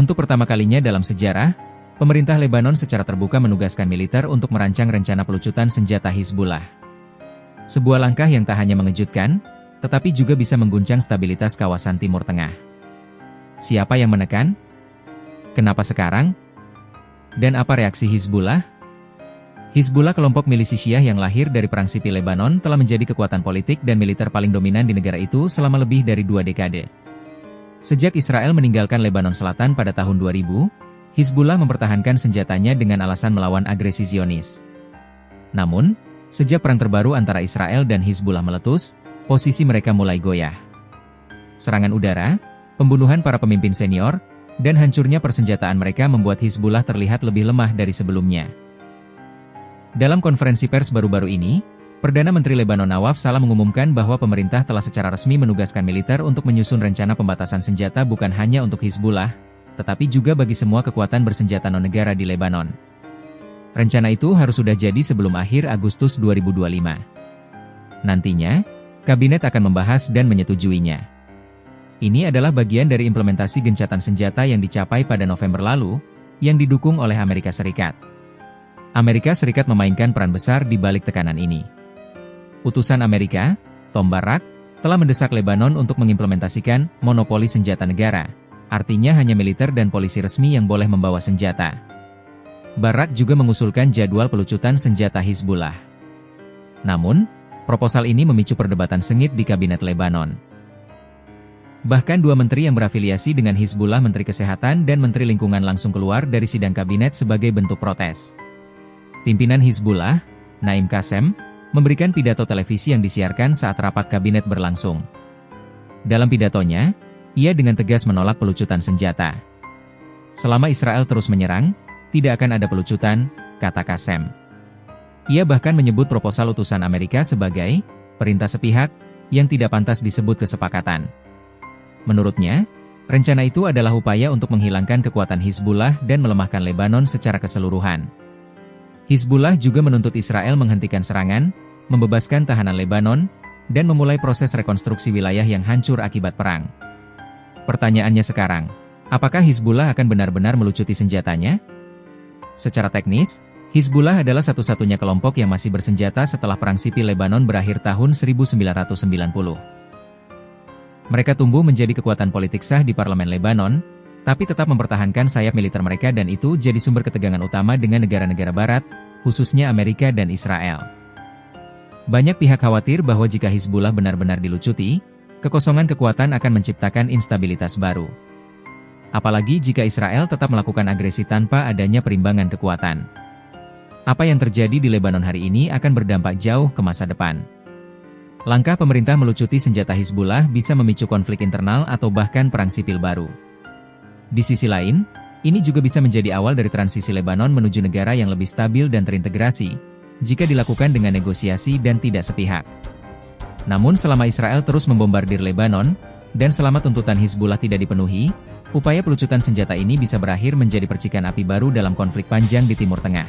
Untuk pertama kalinya dalam sejarah, pemerintah Lebanon secara terbuka menugaskan militer untuk merancang rencana pelucutan senjata Hizbullah. Sebuah langkah yang tak hanya mengejutkan, tetapi juga bisa mengguncang stabilitas kawasan Timur Tengah. Siapa yang menekan? Kenapa sekarang? Dan apa reaksi Hizbullah? Hizbullah, kelompok milisi Syiah yang lahir dari perang sipil Lebanon, telah menjadi kekuatan politik dan militer paling dominan di negara itu selama lebih dari 2 dekade. Sejak Israel meninggalkan Lebanon Selatan pada tahun 2000, Hizbullah mempertahankan senjatanya dengan alasan melawan agresi Zionis. Namun, sejak perang terbaru antara Israel dan Hizbullah meletus, posisi mereka mulai goyah. Serangan udara, pembunuhan para pemimpin senior, dan hancurnya persenjataan mereka membuat Hizbullah terlihat lebih lemah dari sebelumnya. Dalam konferensi pers baru-baru ini, Perdana Menteri Lebanon Nawaf Salam mengumumkan bahwa pemerintah telah secara resmi menugaskan militer untuk menyusun rencana pembatasan senjata bukan hanya untuk Hizbullah, tetapi juga bagi semua kekuatan bersenjata non-negara di Lebanon. Rencana itu harus sudah jadi sebelum akhir Agustus 2025. Nantinya, kabinet akan membahas dan menyetujuinya. Ini adalah bagian dari implementasi gencatan senjata yang dicapai pada November lalu, yang didukung oleh Amerika Serikat. Amerika Serikat memainkan peran besar di balik tekanan ini. Utusan Amerika, Tom Barrack, telah mendesak Lebanon untuk mengimplementasikan monopoli senjata negara, artinya hanya militer dan polisi resmi yang boleh membawa senjata. Barrack juga mengusulkan jadwal pelucutan senjata Hizbullah. Namun, proposal ini memicu perdebatan sengit di kabinet Lebanon. Bahkan 2 menteri yang berafiliasi dengan Hizbullah, Menteri Kesehatan dan Menteri Lingkungan, langsung keluar dari sidang kabinet sebagai bentuk protes. Pimpinan Hizbullah, Naim Qassem, memberikan pidato televisi yang disiarkan saat rapat kabinet berlangsung. Dalam pidatonya, ia dengan tegas menolak pelucutan senjata. Selama Israel terus menyerang, tidak akan ada pelucutan, kata Qassem. Ia bahkan menyebut proposal utusan Amerika sebagai perintah sepihak yang tidak pantas disebut kesepakatan. Menurutnya, rencana itu adalah upaya untuk menghilangkan kekuatan Hizbullah dan melemahkan Lebanon secara keseluruhan. Hizbullah juga menuntut Israel menghentikan serangan, membebaskan tahanan Lebanon, dan memulai proses rekonstruksi wilayah yang hancur akibat perang. Pertanyaannya sekarang, apakah Hizbullah akan benar-benar melucuti senjatanya? Secara teknis, Hizbullah adalah satu-satunya kelompok yang masih bersenjata setelah perang sipil Lebanon berakhir tahun 1990. Mereka tumbuh menjadi kekuatan politik sah di parlemen Lebanon, tapi tetap mempertahankan sayap militer mereka, dan itu jadi sumber ketegangan utama dengan negara-negara Barat, khususnya Amerika dan Israel. Banyak pihak khawatir bahwa jika Hizbullah benar-benar dilucuti, kekosongan kekuatan akan menciptakan instabilitas baru. Apalagi jika Israel tetap melakukan agresi tanpa adanya perimbangan kekuatan. Apa yang terjadi di Lebanon hari ini akan berdampak jauh ke masa depan. Langkah pemerintah melucuti senjata Hizbullah bisa memicu konflik internal atau bahkan perang sipil baru. Di sisi lain, ini juga bisa menjadi awal dari transisi Lebanon menuju negara yang lebih stabil dan terintegrasi, jika dilakukan dengan negosiasi dan tidak sepihak. Namun selama Israel terus membombardir Lebanon, dan selama tuntutan Hizbullah tidak dipenuhi, upaya pelucutan senjata ini bisa berakhir menjadi percikan api baru dalam konflik panjang di Timur Tengah.